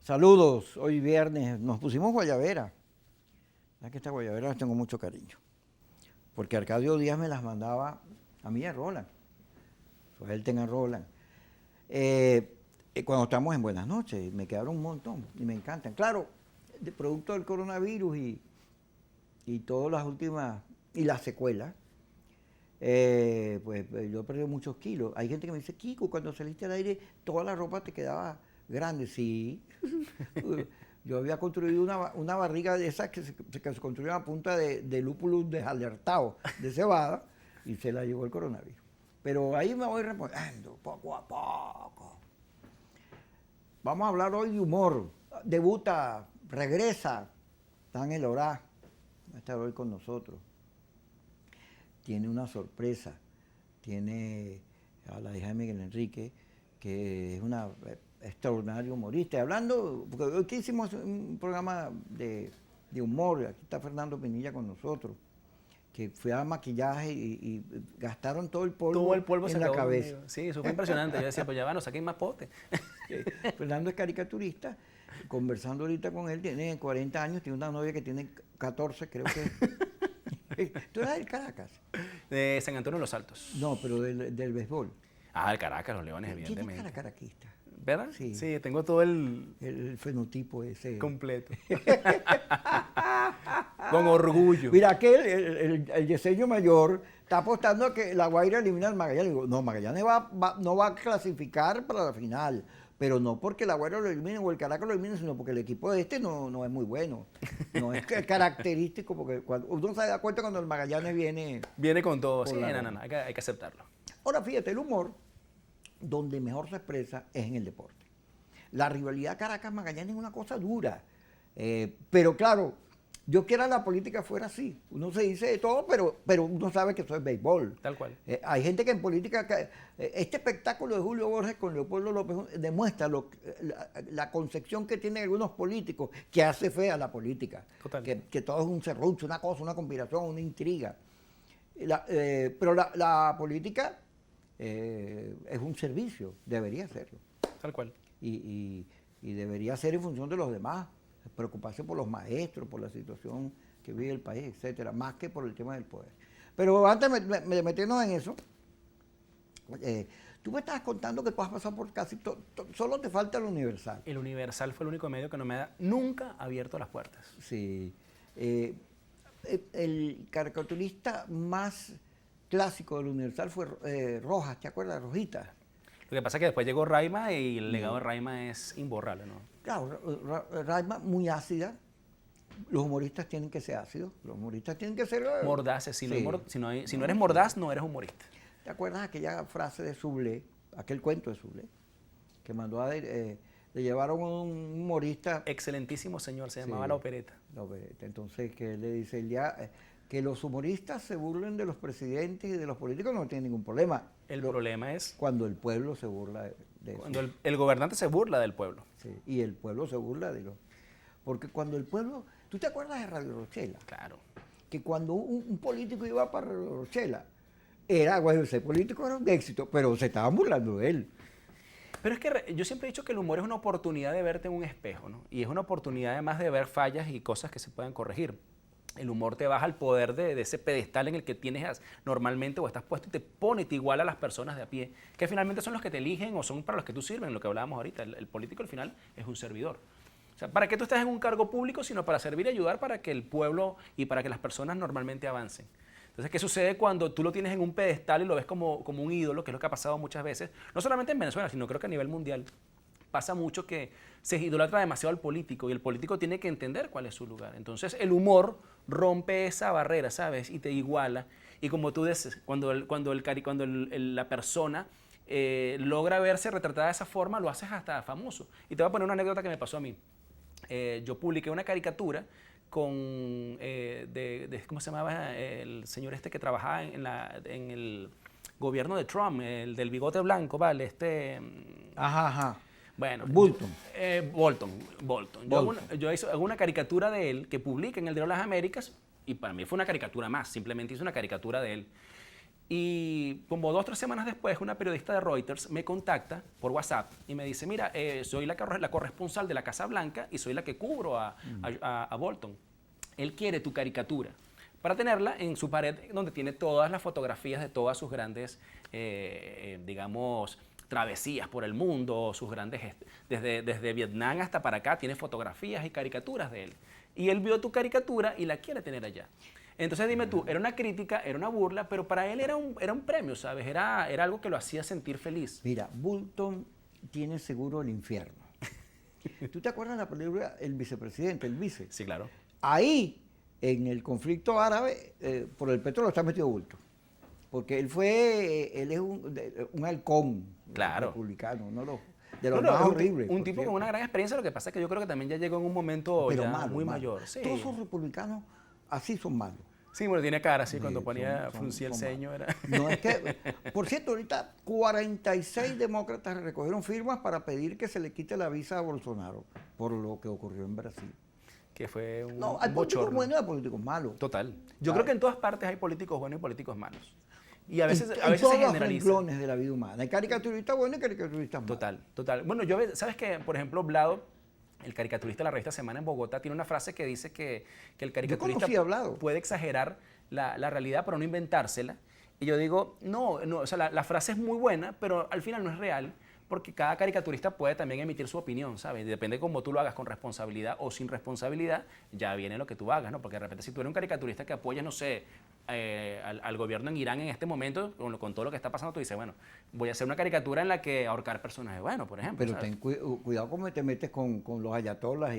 Saludos, hoy viernes nos pusimos guayabera. ¿Sabes que estas guayaberas las tengo mucho cariño? Porque Arcadio Díaz me las mandaba a mí y a Roland. Él tenga Roland. Cuando estamos en Buenas noches, me quedaron un montón y me encantan. Claro, de producto del coronavirus y todas las últimas, y las secuelas, pues yo he perdido muchos kilos. Hay gente que me dice, Kiko, cuando saliste al aire, toda la ropa te quedaba grande. Sí. Yo había construido una barriga de esas que se construyó a punta de lúpulo desalertado, de cebada, y se la llevó el coronavirus. Pero ahí me voy reponiendo, poco a poco. Vamos a hablar hoy de humor. Debuta, regresa, Daniel Orá, va a estar hoy con nosotros. Tiene una sorpresa, tiene a la hija de Miguel Enrique, que es una extraordinaria humorista. Hablando, porque hoy que hicimos un programa de humor, aquí está Fernando Pinilla con nosotros, que fue a maquillaje y gastaron todo el polvo en la cabeza. Conmigo. Sí, eso fue impresionante. Yo decía, pues ya van, no saquen más potes. Fernando es caricaturista, conversando ahorita con él, tiene 40 años, tiene una novia que tiene 14, creo que. ¿Tú eres del Caracas? De San Antonio de los Altos. No, pero del béisbol. Ah, del Caracas, los Leones, evidentemente. ¿Quién es caraquista? ¿Verdad? Sí. Sí, tengo todo el fenotipo ese. completo. Con orgullo. Mira, aquel, el diseño mayor, está apostando a que La Guaira elimina al Magallanes. Digo, no, Magallanes no va a clasificar para la final. Pero no porque La Guaira lo elimine o el Caracas lo elimine, sino porque el equipo de este no es muy bueno. No es característico, porque uno se da cuenta cuando el Magallanes viene. Viene con todo. Sí, la no, hay que aceptarlo. Ahora, fíjate, el humor, donde mejor se expresa es en el deporte. La rivalidad Caracas-Magallanes es una cosa dura. Pero claro, yo quiero la política fuera así. Uno se dice de todo, pero uno sabe que eso es béisbol. Tal cual. Hay gente que en política... este espectáculo de Julio Borges con Leopoldo López demuestra la concepción que tienen algunos políticos que hace fea la política. Total. Que todo es un serrucho, una cosa, una conspiración, una intriga. Pero la política es un servicio, debería serlo. Tal cual. Y debería ser en función de los demás, preocuparse por los maestros, por la situación que vive el país, etcétera, más que por el tema del poder. Pero antes de meternos en eso, tú me estabas contando que tú has pasado por casi todo, solo te falta el Universal. El Universal fue el único medio que no me ha nunca abierto las puertas. Sí. El caricaturista más clásico del Universal fue Rojas, ¿te acuerdas? Rojita. Lo que pasa es que después llegó Raima y el legado de Raima es imborrable, ¿no? Claro, Raima muy ácida. Los humoristas tienen que ser ácidos, los humoristas tienen que ser... Mordaces. Si, Sí. si no eres mordaz, no eres humorista. ¿Te acuerdas aquella frase de Sublé, aquel cuento de Sublé, que mandó le llevaron a un humorista... Excelentísimo señor, se llamaba Sí, La Opereta. La Opereta. Entonces, que él le dice, que los humoristas se burlen de los presidentes y de los políticos no tiene ningún problema. El problema es Cuando el pueblo se burla de eso. cuando el gobernante se burla del pueblo. Sí, y el pueblo se burla de los... Porque cuando el pueblo... ¿Tú te acuerdas de Radio Rochela? Claro. Que cuando un político iba para Radio Rochela, era, bueno, ese político era un éxito, pero se estaban burlando de él. Pero es que yo siempre he dicho que el humor es una oportunidad de verte en un espejo, ¿no? Y es una oportunidad además de ver fallas y cosas que se puedan corregir. El humor te baja al poder de ese pedestal en el que tienes normalmente o estás puesto y te iguala a las personas de a pie, que finalmente son los que te eligen o son para los que tú sirven, lo que hablábamos ahorita. El político al final es un servidor. O sea, ¿para qué tú estás en un cargo público? Sino para servir y ayudar para que el pueblo y para que las personas normalmente avancen. Entonces, ¿qué sucede cuando tú lo tienes en un pedestal y lo ves como un ídolo, que es lo que ha pasado muchas veces? No solamente en Venezuela, sino creo que a nivel mundial. Pasa mucho que se idolatra demasiado al político y el político tiene que entender cuál es su lugar. Entonces, el humor rompe esa barrera, ¿sabes? Y te iguala. Y como tú dices, cuando la persona logra verse retratada de esa forma, lo haces hasta famoso. Y te voy a poner una anécdota que me pasó a mí. Yo publiqué una caricatura con, ¿cómo se llamaba? El señor este que trabajaba en el gobierno de Trump, el del bigote blanco, ¿vale? Ajá. Bueno, Bolton. Bolton. Yo hago una caricatura de él que publica en el Diario de las Américas y para mí fue una caricatura más, simplemente hice una caricatura de él. Y como 2 o 3 semanas después, una periodista de Reuters me contacta por WhatsApp y me dice, mira, soy la corresponsal de la Casa Blanca y soy la que cubro a Bolton. Él quiere tu caricatura para tenerla en su pared donde tiene todas las fotografías de todas sus grandes, digamos, travesías por el mundo, sus grandes, desde Vietnam hasta para acá, tiene fotografías y caricaturas de él. Y él vio tu caricatura y la quiere tener allá. Entonces dime tú, era una crítica, era una burla, pero para él era un premio, ¿sabes? Era algo que lo hacía sentir feliz. Mira, Bolton tiene seguro el infierno. ¿Tú te acuerdas de la película El Vicepresidente, el vice? Sí, claro. Ahí, en el conflicto árabe, por el petróleo está metido Bolton. Porque él es un halcón Claro. republicano, uno de los más horribles. Un tipo con una gran experiencia, lo que pasa es que yo creo que también ya llegó en un momento pero ya malo, muy malo. mayor. Sí. Todos esos republicanos así son malos. Sí, bueno, tiene cara así, Sí, cuando fruncía el son ceño. malos. Era... No es que, por cierto, ahorita 46 demócratas recogieron firmas para pedir que se le quite la visa a Bolsonaro por lo que ocurrió en Brasil. Que fue un No, hay políticos bochorno. buenos y hay políticos malos. Total. Yo creo que en todas partes hay políticos buenos y políticos malos. Y a En veces se todos los generaliza. renglones de la vida humana. Hay caricaturistas buenos y caricaturistas malos. Total, total. Bueno, ¿sabes que, por ejemplo, Blado, el caricaturista de la revista Semana en Bogotá, tiene una frase que dice que el caricaturista conocí a Blado. puede exagerar la realidad, pero no inventársela? Y yo digo, no, o sea, la frase es muy buena, pero al final no es real, porque cada caricaturista puede también emitir su opinión, ¿sabes? Depende de cómo tú lo hagas, con responsabilidad o sin responsabilidad, ya viene lo que tú hagas, ¿no? Porque de repente si tú eres un caricaturista que apoyas, no sé, al gobierno en Irán en este momento, con todo lo que está pasando, tú dices, bueno, voy a hacer una caricatura en la que ahorcar personajes, bueno, por ejemplo. Pero ¿sabes? ten cuidado cómo te metes con los ayatolas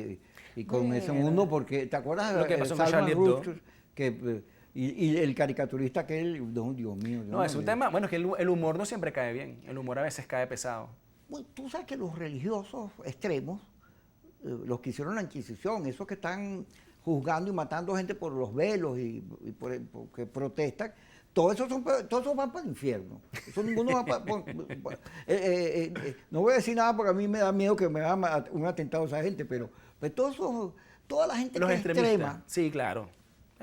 y con ese mundo, porque ¿te acuerdas Lo que de pasó con Salman Charlie Hebdo? Rushdie? Y el caricaturista aquel, no, Dios mío. No, es un tema, bueno, es que el humor no siempre cae bien, el humor a veces cae pesado. Bueno, tú sabes que los religiosos extremos, los que hicieron la Inquisición, esos que están juzgando y matando gente por los velos y porque protestan, todos esos van para el infierno. Eso ninguno va para... no voy a decir nada porque a mí me da miedo que me haga un atentado a esa gente, pero toda la gente Los que es extremistas. extrema, Sí, claro.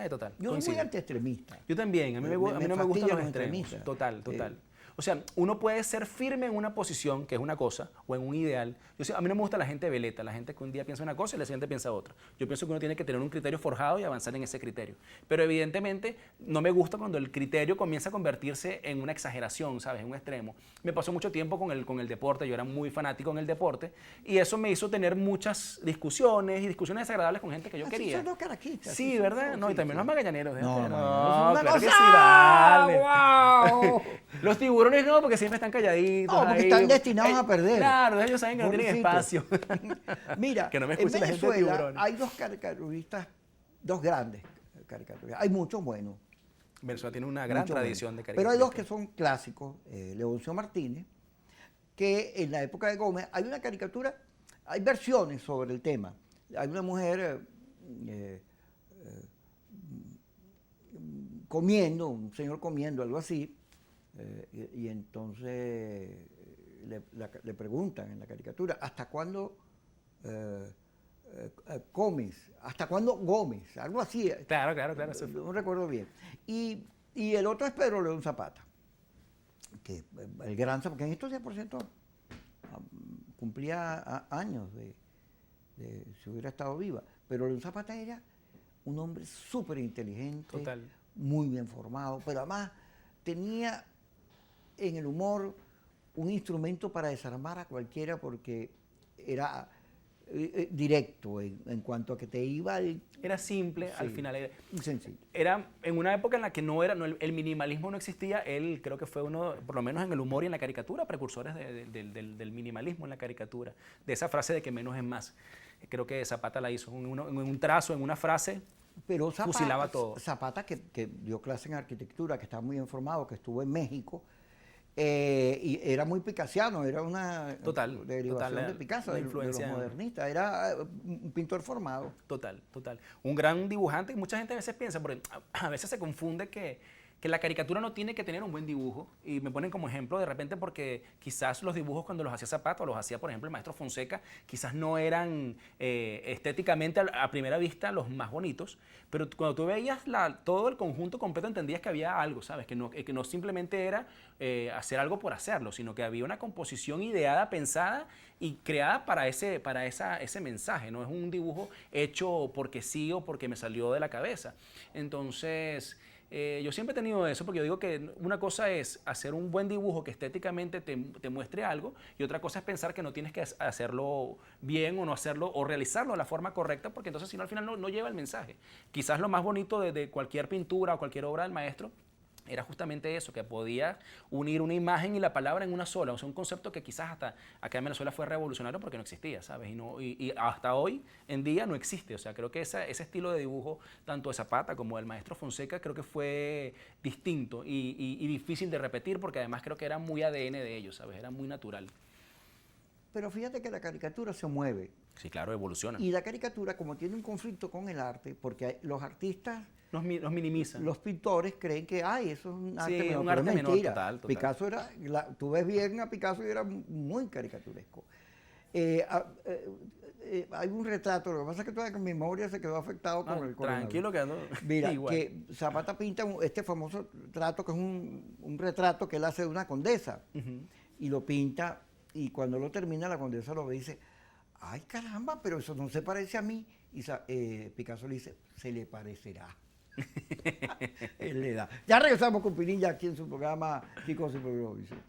Total. yo soy muy coincido. antiextremista. Yo también, a mí no me gustan fastidian los los extremos. extremistas. Total, total. O sea, uno puede ser firme en una posición, que es una cosa, o en un ideal. A mí no me gusta la gente veleta, la gente que un día piensa una cosa y la siguiente piensa otra. Yo pienso que uno tiene que tener un criterio forjado y avanzar en ese criterio. Pero evidentemente no me gusta cuando el criterio comienza a convertirse en una exageración, ¿sabes? En un extremo. Me pasó mucho tiempo con el deporte, yo era muy fanático en el deporte, y eso me hizo tener muchas discusiones y discusiones desagradables con gente que yo Así quería. son los caraquistas. Sí, así son ¿verdad? los- No, y sí, también sí. los magallaneros. No, No, una claro que cosa, sí, vale. ¡guau! Los tiburones no, porque siempre están calladitos. No, porque ahí. están destinados a perder. Claro, ellos saben que no tienen Pobrecitos. espacio. Mira, Que no me en escuche la gente de Venezuela tiburones. hay dos caricaturistas, dos grandes caricaturistas. Hay muchos buenos. Venezuela tiene una gran muchos tradición de buenos. Pero hay dos que caricatura. son clásicos. Leoncio Martínez, que en la época de Gómez hay una caricatura, hay versiones sobre el tema. Hay una mujer comiendo, un señor comiendo, algo así, y entonces le preguntan en la caricatura, ¿hasta cuándo comes? ¿Hasta cuándo Gómez? Algo así. Claro, claro, claro. Eso No recuerdo bien. Y el otro es Pedro León Zapata, que el gran Zapata, que en estos días, por cierto, cumplía años de si hubiera estado viva. Pero León Zapata era un hombre súper inteligente, Total. muy bien formado, pero además tenía en el humor un instrumento para desarmar a cualquiera porque era directo en cuanto a que te iba Era simple, al Sí. final. sencillo. Era en una época en la que el minimalismo no existía. Él creo que fue uno, por lo menos en el humor y en la caricatura, precursores del minimalismo en la caricatura. De esa frase de que menos es más. Creo que Zapata la hizo en un trazo, en una frase. Pero Fusilaba todo. Zapata, que dio clase en arquitectura, que estaba muy informado, que estuvo en México, y era muy picasiano, era una Total, derivación total, de Picasso, la de los influencia. modernistas, era un pintor formado. Total, total. Un gran dibujante y mucha gente a veces piensa, porque a veces se confunde que que la caricatura no tiene que tener un buen dibujo. Y me ponen como ejemplo de repente porque quizás los dibujos cuando los hacía Zapata o los hacía, por ejemplo, el maestro Fonseca, quizás no eran estéticamente a primera vista los más bonitos, pero cuando tú veías todo el conjunto completo entendías que había algo, ¿sabes? Que no simplemente era hacer algo por hacerlo, sino que había una composición ideada, pensada y creada para ese mensaje. No es un dibujo hecho porque sí o porque me salió de la cabeza. Entonces, yo siempre he tenido eso, porque yo digo que una cosa es hacer un buen dibujo que estéticamente te muestre algo, y otra cosa es pensar que no tienes que hacerlo bien o no hacerlo o realizarlo de la forma correcta, porque entonces si no al final no lleva el mensaje. Quizás lo más bonito de cualquier pintura o cualquier obra del maestro era justamente eso, que podía unir una imagen y la palabra en una sola. O sea, un concepto que quizás hasta acá en Venezuela fue revolucionario porque no existía, ¿sabes? Y hasta hoy en día no existe. O sea, creo que ese estilo de dibujo, tanto de Zapata como del maestro Fonseca, creo que fue distinto y difícil de repetir, porque además creo que era muy ADN de ellos, ¿sabes? Era muy natural. Pero fíjate que la caricatura se mueve. Sí, claro, evoluciona. Y la caricatura, como tiene un conflicto con el arte, porque los artistas, Los minimizan. los pintores creen que, ay, eso es un arte Sí, menor. un Pero arte es menor, mentira. total. Picasso era, tú ves bien a Picasso y era muy caricaturesco. Hay un retrato, lo que pasa es que toda mi memoria se quedó afectado con el coronavirus. Tranquilo que ando Mira, igual. que Zapata pinta este famoso retrato, que es un retrato que él hace de una condesa, y lo pinta, y cuando lo termina la condesa lo ve y dice, ay caramba, pero eso no se parece a mí. Y Picasso le dice, se le parecerá. Él le da. Ya regresamos con Pinilla aquí en su programa Chicos Supervisión.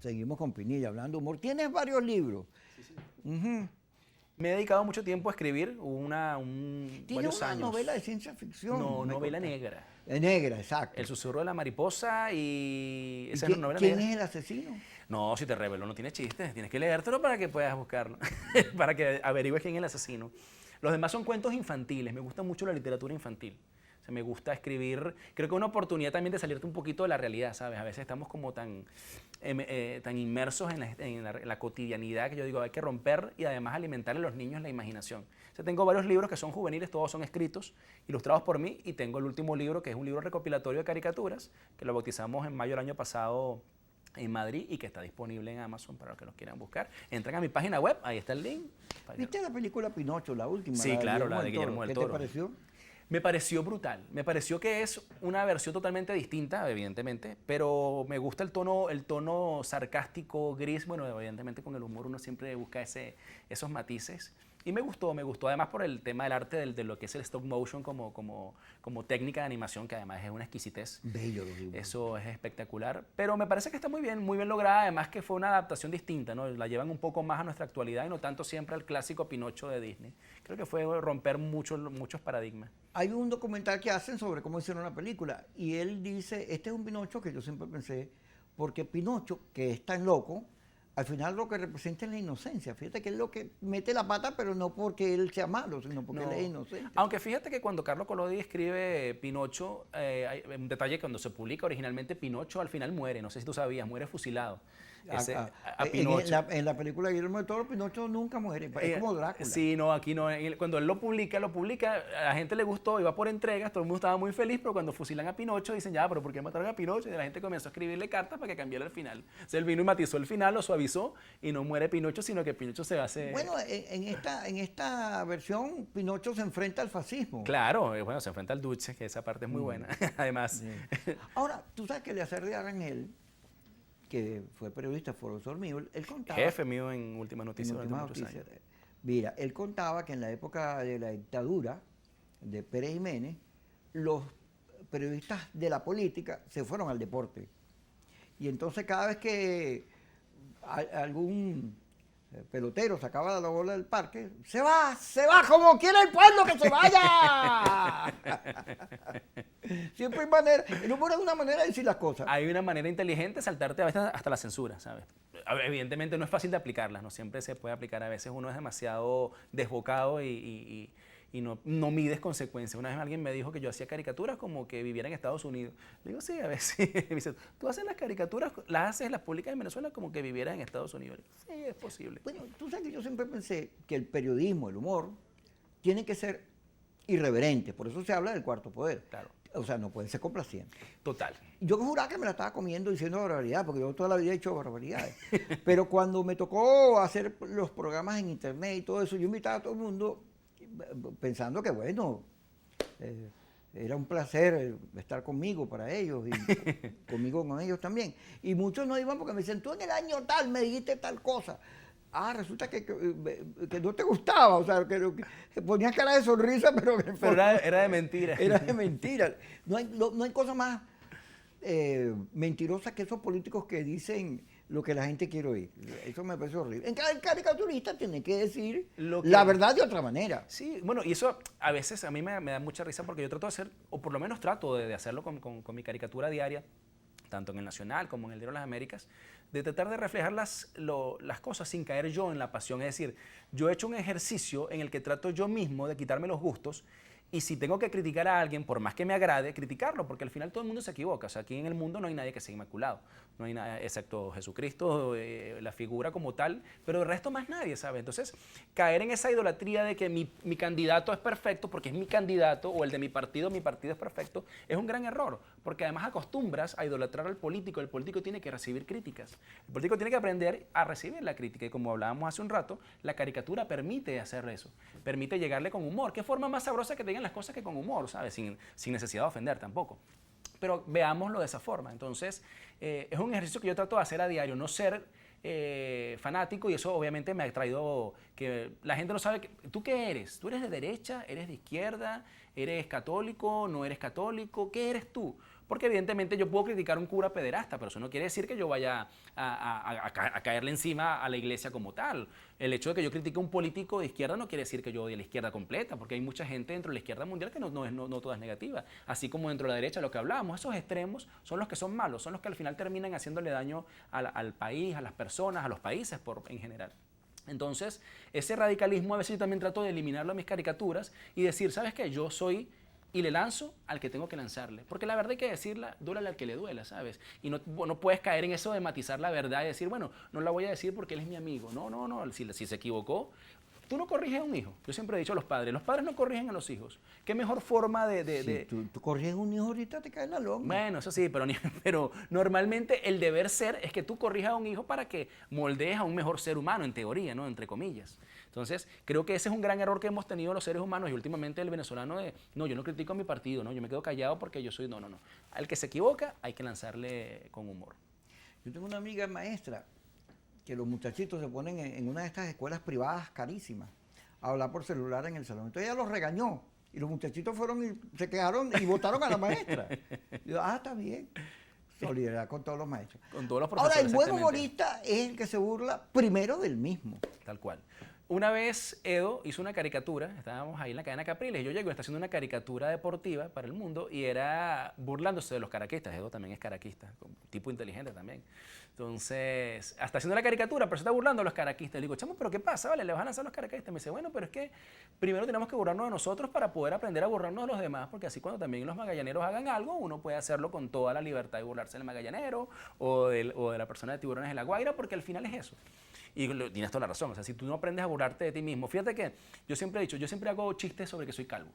Seguimos con Pinilla hablando de humor. Tienes varios libros. Sí. Uh-huh. Me he dedicado mucho tiempo a escribir, Tiene varios una años. novela de ciencia ficción. No, novela contaste. negra. Negra, exacto. El susurro de la mariposa y... Esa ¿Y es una novela quién negra. es el asesino? No, si te revelo, no tiene chistes. Tienes que leértelo para que puedas buscarlo. Para que averigües quién es el asesino. Los demás son cuentos infantiles. Me gusta mucho la literatura infantil. O sea, me gusta escribir. Creo que es una oportunidad también de salirte un poquito de la realidad, ¿sabes? A veces estamos como tan inmersos en la cotidianidad que yo digo, hay que romper y además alimentar a los niños la imaginación. O sea, tengo varios libros que son juveniles, todos son escritos, ilustrados por mí, y tengo el último libro que es un libro recopilatorio de caricaturas, que lo bautizamos en mayo del año pasado en Madrid y que está disponible en Amazon para los que los quieran buscar. Entran a mi página web, ahí está el link. ¿Viste la película Pinocho, la última? Sí, claro, la de Guillermo del Toro. ¿Qué te pareció? Me pareció brutal. Me pareció que es una versión totalmente distinta, evidentemente, pero me gusta el tono sarcástico, gris. Bueno, evidentemente con el humor uno siempre busca esos matices. Y me gustó además por el tema del arte de lo que es el stop motion como técnica de animación, que además es una exquisitez. Bello los dibujos. Eso es espectacular. Pero me parece que está muy bien lograda, además que fue una adaptación distinta, ¿no? La llevan un poco más a nuestra actualidad y no tanto siempre al clásico Pinocho de Disney. Creo que fue romper muchos paradigmas. Hay un documental que hacen sobre cómo hicieron la película, y él dice, este es un Pinocho que yo siempre pensé, porque Pinocho, que es tan loco, al final lo que representa es la inocencia. Fíjate que es lo que mete la pata, pero no porque él sea malo, sino porque él es inocente. Aunque fíjate que cuando Carlo Collodi escribe Pinocho, hay un detalle: cuando se publica originalmente, Pinocho al final muere, no sé si tú sabías, muere fusilado. A Pinocho. En la película de Guillermo del Toro, Pinocho nunca muere, es como Drácula. Sí, no, aquí no. Cuando él lo publica, a la gente le gustó, iba por entregas, todo el mundo estaba muy feliz, pero cuando fusilan a Pinocho dicen, ya, pero ¿por qué mataron a Pinocho? Y la gente comenzó a escribirle cartas para que cambiara el final. O sea, él vino y matizó el final, lo suavizó, y no muere Pinocho, sino que Pinocho se hace... Bueno, en esta versión, Pinocho se enfrenta al fascismo. Claro, bueno, se enfrenta al Duce, que esa parte es muy buena, además. Sí. Ahora, tú sabes que Eleazar de Arangel, que fue periodista, profesor mío, él contaba... Jefe mío en Última Noticia durante muchos años. Mira, él contaba que en la época de la dictadura de Pérez Jiménez, los periodistas de la política se fueron al deporte. Y entonces cada vez que algún pelotero sacaba la bola del parque, se va como quiere el pueblo que se vaya. Siempre hay manera, el humor es una manera de decir las cosas. Hay una manera inteligente de saltarte a veces hasta la censura, ¿sabes? Evidentemente no es fácil de aplicarlas, no siempre se puede aplicar, a veces uno es demasiado desbocado y y no mides consecuencias. Una vez alguien me dijo que yo hacía caricaturas como que viviera en Estados Unidos. Le digo, sí, a ver, sí. Me dice, tú haces las caricaturas, las publicas en Venezuela como que vivieras en Estados Unidos. Le digo, sí, es posible. Bueno, tú sabes que yo siempre pensé que el periodismo, el humor, tiene que ser irreverente. Por eso se habla del cuarto poder. Claro. O sea, no pueden ser complacientes. Total. Yo juraba que me la estaba comiendo diciendo barbaridad, porque yo toda la vida he hecho barbaridades. Pero cuando me tocó hacer los programas en internet y todo eso, yo invitaba a todo el mundo pensando que, bueno, era un placer estar conmigo para ellos y conmigo con ellos también. Y muchos no iban porque me decían, tú en el año tal me dijiste tal cosa. Ah, resulta que no te gustaba, o sea, que ponías cara de sonrisa, pero era de mentira. Era de mentira. No hay cosa más mentirosa que esos políticos que dicen lo que la gente quiere oír. Eso me parece horrible. En cada caricaturista tiene que decir la verdad de otra manera. Sí, bueno, y eso a veces a mí me da mucha risa porque yo trato de hacer, o por lo menos trato de hacerlo con mi caricatura diaria, tanto en el Nacional como en el Diario de las Américas, de tratar de reflejar las cosas sin caer yo en la pasión. Es decir, yo he hecho un ejercicio en el que trato yo mismo de quitarme los gustos y si tengo que criticar a alguien, por más que me agrade, criticarlo, porque al final todo el mundo se equivoca. O sea, aquí en el mundo no hay nadie que sea inmaculado. No hay nadie, excepto Jesucristo, la figura como tal, pero el resto más nadie, ¿sabes? Entonces, caer en esa idolatría de que mi candidato es perfecto porque es mi candidato, o el de mi partido es perfecto, es un gran error, porque además acostumbras a idolatrar al político. El político tiene que recibir críticas. El político tiene que aprender a recibir la crítica, y como hablábamos hace un rato, la caricatura permite hacer eso, permite llegarle con humor. ¿Qué forma más sabrosa que te digan las cosas que con humor, ¿sabes? Sin necesidad de ofender tampoco. Pero veámoslo de esa forma. Entonces, es un ejercicio que yo trato de hacer a diario, no ser fanático, y eso obviamente me ha traído que la gente no sabe, ¿tú qué eres? ¿Tú eres de derecha? ¿Eres de izquierda? ¿Eres católico? ¿No eres católico? ¿Qué eres tú? Porque evidentemente yo puedo criticar a un cura pederasta, pero eso no quiere decir que yo vaya a caerle encima a la iglesia como tal. El hecho de que yo critique a un político de izquierda no quiere decir que yo odie a la izquierda completa, porque hay mucha gente dentro de la izquierda mundial que no toda es negativa. Así como dentro de la derecha, lo que hablábamos, esos extremos son los que son malos, son los que al final terminan haciéndole daño al país, a las personas, a los países en general. Entonces, ese radicalismo a veces yo también trato de eliminarlo a mis caricaturas y decir, ¿sabes qué? Yo soy... y le lanzo al que tengo que lanzarle. Porque la verdad hay que decirla, duélale al que le duela, ¿sabes? Y no puedes caer en eso de matizar la verdad y decir, bueno, no la voy a decir porque él es mi amigo. No, si se equivocó, tú no corriges a un hijo. Yo siempre he dicho a los padres no corrigen a los hijos. ¿Qué mejor forma de... Tú corriges a un hijo ahorita, te cae la loma. Bueno, eso sí, pero normalmente el deber ser es que tú corrijas a un hijo para que moldees a un mejor ser humano, en teoría, ¿no? Entre comillas. Entonces, creo que ese es un gran error que hemos tenido los seres humanos y últimamente el venezolano no, yo no critico a mi partido, no, yo me quedo callado porque yo soy, no. Al que se equivoca hay que lanzarle con humor. Yo tengo una amiga maestra que los muchachitos se ponen en una de estas escuelas privadas carísimas a hablar por celular en el salón. Entonces ella los regañó y los muchachitos fueron y se quejaron y votaron a la maestra. Y yo, está bien. Solidaridad con todos los maestros. Con todos los profesores. Ahora, el buen humorista es el que se burla primero del mismo. Tal cual. Una vez Edo hizo una caricatura, estábamos ahí en la cadena Capriles, y yo llego y está haciendo una caricatura deportiva para el mundo y era burlándose de los caraquistas. Edo también es caraquista, tipo inteligente también. Entonces, hasta haciendo la caricatura, pero se está burlando de los caraquistas. Le digo, chamo, ¿pero qué pasa? Vale, le vas a lanzar a los caraquistas. Me dice, bueno, pero es que primero tenemos que burlarnos de nosotros para poder aprender a burlarnos de los demás, porque así cuando también los magallaneros hagan algo, uno puede hacerlo con toda la libertad de burlarse del magallanero o de la persona de Tiburones de la Guaira, porque al final es eso. Y tienes toda la razón, o sea, si tú no aprendes a burlarte de ti mismo, fíjate que yo siempre he dicho, yo siempre hago chistes sobre que soy calvo,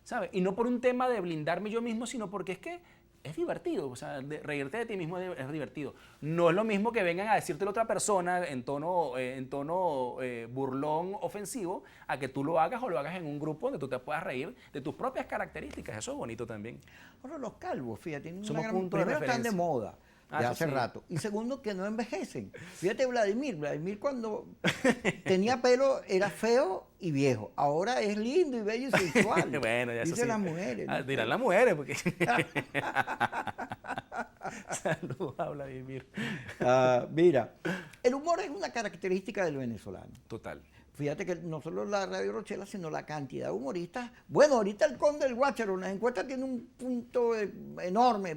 ¿sabes? Y no por un tema de blindarme yo mismo, sino porque es que es divertido, o sea, reírte de ti mismo es divertido. No es lo mismo que vengan a decirte a otra persona en tono burlón, ofensivo, a que tú lo hagas o lo hagas en un grupo donde tú te puedas reír de tus propias características. Eso es bonito también. Ahora, los calvos, fíjate, primero están de moda. De hace sí. rato. Y segundo, que no envejecen. Fíjate, Vladimir cuando tenía pelo era feo y viejo. Ahora es lindo y bello y sexual. Bueno, ya dicen sí. las mujeres. ¿No? Dirán las mujeres, porque... Saludos a Vladimir. Mira, el humor es una característica del venezolano. Total. Fíjate que no solo la Radio Rochela, sino la cantidad de humoristas. Bueno, ahorita el Conde del Guácharo, en las encuestas tiene un punto enorme.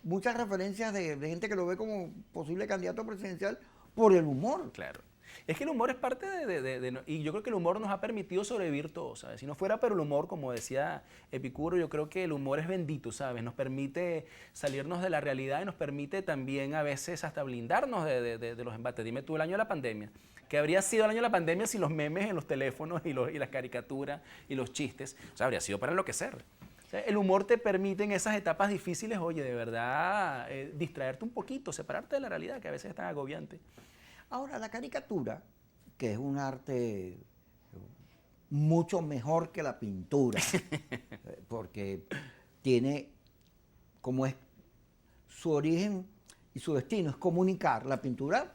Muchas referencias de gente que lo ve como posible candidato presidencial por el humor. Claro. Es que el humor es parte y yo creo que el humor nos ha permitido sobrevivir todo, ¿sabes? Si no fuera por el humor, como decía Epicuro, yo creo que el humor es bendito, ¿sabes? Nos permite salirnos de la realidad y nos permite también a veces hasta blindarnos de los embates. Dime tú, el año de la pandemia. ¿Qué habría sido el año de la pandemia sin los memes en los teléfonos y las caricaturas y los chistes? O sea, habría sido para enloquecer. O sea, el humor te permite en esas etapas difíciles, oye, de verdad, distraerte un poquito, separarte de la realidad, que a veces es tan agobiante. Ahora, la caricatura, que es un arte mucho mejor que la pintura, porque tiene, como es su origen y su destino, es comunicar. La pintura,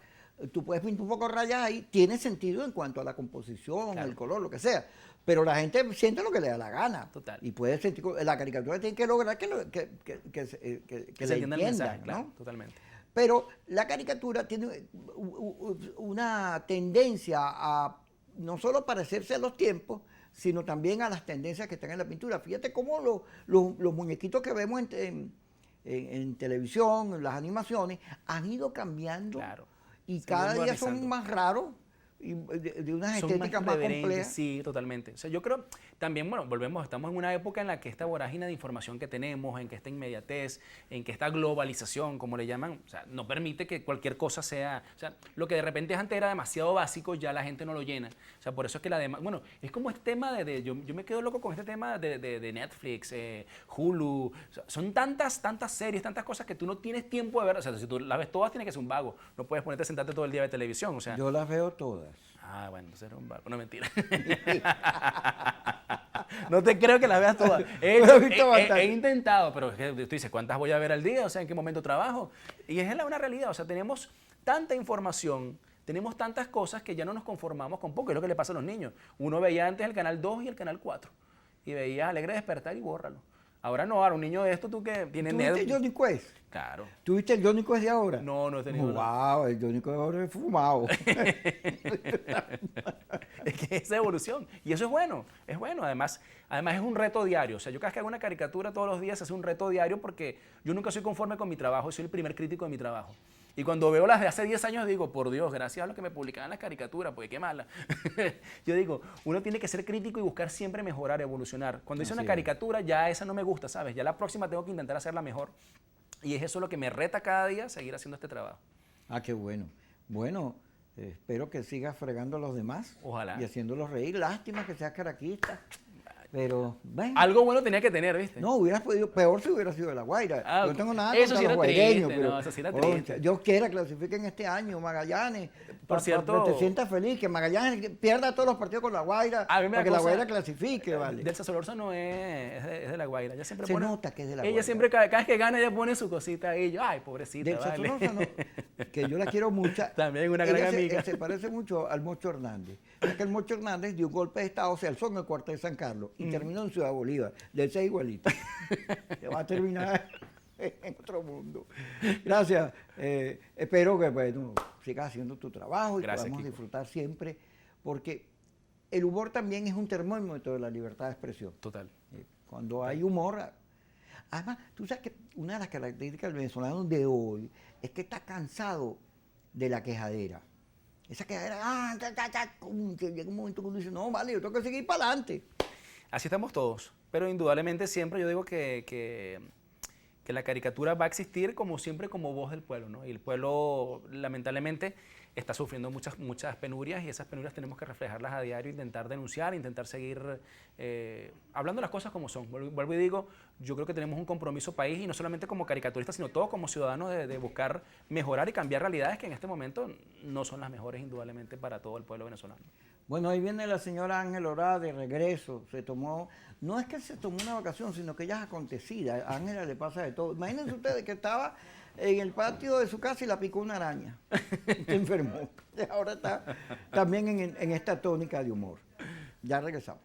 tú puedes pintar un poco rayas ahí, tiene sentido en cuanto a la composición, claro, el color, lo que sea, pero la gente siente lo que le da la gana. Total. Y puede sentir, la caricatura tiene que lograr que se entienda el mensaje, ¿no? claro, totalmente. Pero la caricatura tiene una tendencia a no solo parecerse a los tiempos, sino también a las tendencias que están en la pintura. Fíjate cómo los muñequitos que vemos en televisión, en las animaciones, han ido cambiando, claro, y cada día son más raros y de unas estéticas más complejas. Sí, totalmente. O sea, yo creo, también, bueno, volvemos, estamos en una época en la que esta vorágine de información que tenemos, en que esta inmediatez, en que esta globalización, como le llaman, o sea, no permite que cualquier cosa sea, o sea, lo que de repente antes era demasiado básico, ya la gente no lo llena. O sea, por eso es que la demás, bueno, es como este tema yo me quedo loco con este tema de Netflix, Hulu, o sea, son tantas series, tantas cosas que tú no tienes tiempo de ver. O sea, si tú las ves todas, tienes que ser un vago. No puedes ponerte a sentarte todo el día de televisión, o sea. Yo las veo todas. Ah, bueno, entonces eres un vago. No, mentira. No te creo que las veas todas. He intentado, pero es que tú dices, ¿cuántas voy a ver al día? O sea, ¿en qué momento trabajo? Y es una realidad, o sea, tenemos tanta información, tenemos tantas cosas que ya no nos conformamos con poco. Es lo que le pasa a los niños. Uno veía antes el canal 2 y el canal 4 y veía Alegre Despertar y bórralo. Ahora no, ahora un niño de esto, tú que tienes Netflix. ¿Tuviste Johnny Quest? Claro. ¿Tuviste el Johnny Quest de ahora? No, no he tenido. Wow, el Johnny Quest de ahora es fumado. Es que es evolución. Y eso es bueno, es bueno. Además es un reto diario. O sea, yo cada vez que hago una caricatura todos los días es un reto diario porque yo nunca soy conforme con mi trabajo y soy el primer crítico de mi trabajo. Y cuando veo las de hace 10 años digo, por Dios, gracias a los que me publicaban las caricaturas, porque qué mala. Yo digo, uno tiene que ser crítico y buscar siempre mejorar, evolucionar. Cuando hice una caricatura, ya esa no me gusta, ¿sabes? Ya la próxima tengo que intentar hacerla mejor. Y es eso lo que me reta cada día, seguir haciendo este trabajo. Ah, qué bueno. Bueno, espero que sigas fregando a los demás. Ojalá. Y haciéndolos reír. Lástima que seas caraquista. Pero, bueno. Algo bueno tenía que tener, ¿viste? No, hubieras podido, peor si hubiera sido de La Guaira. Ah, no tengo nada eso contra sí los era guaireños. triste, Pero, no, eso sí era triste. Dios quiera clasifiquen este año Magallanes. Por cierto, te sientas feliz, que Magallanes pierda todos los partidos con La Guaira, para que La Guaira clasifique, ¿vale? Delsa Solórzano es de La Guaira. Ella siempre se nota que es de La Guaira. Ella siempre, cada vez que gana, ella pone su cosita ahí. Yo, ay, pobrecita, Delsa Solórzano, que yo la quiero mucho. También una gran amiga. Se parece mucho al Mocho Hernández. Es que el Mocho Hernández dio un golpe de Estado, se alzó en el cuartel de San Carlos y terminó en Ciudad Bolívar. Delsa es igualito. Se va a terminar en otro mundo. Gracias. Espero que bueno, sigas haciendo tu trabajo y podamos disfrutar siempre, porque el humor también es un termómetro de la libertad de expresión. Total. Cuando hay humor. Además, tú sabes que una de las características del venezolano de hoy es que está cansado de la quejadera. Esa quejadera, llega un momento que uno dice, no, vale, yo tengo que seguir para adelante. Así estamos todos, pero indudablemente siempre yo digo que la caricatura va a existir como siempre como voz del pueblo, ¿no? Y el pueblo lamentablemente está sufriendo muchas penurias y esas penurias tenemos que reflejarlas a diario, intentar denunciar, intentar seguir hablando las cosas como son. Vuelvo y digo, yo creo que tenemos un compromiso país y no solamente como caricaturistas, sino todos como ciudadanos de buscar mejorar y cambiar realidades que en este momento no son las mejores indudablemente para todo el pueblo venezolano. Bueno, ahí viene la señora Ángel Orá de regreso. No es que se tomó una vacación, sino que ella es acontecida. A Ángela le pasa de todo. Imagínense ustedes que estaba en el patio de su casa y la picó una araña. Se enfermó. Ahora está también en esta tónica de humor. Ya regresamos.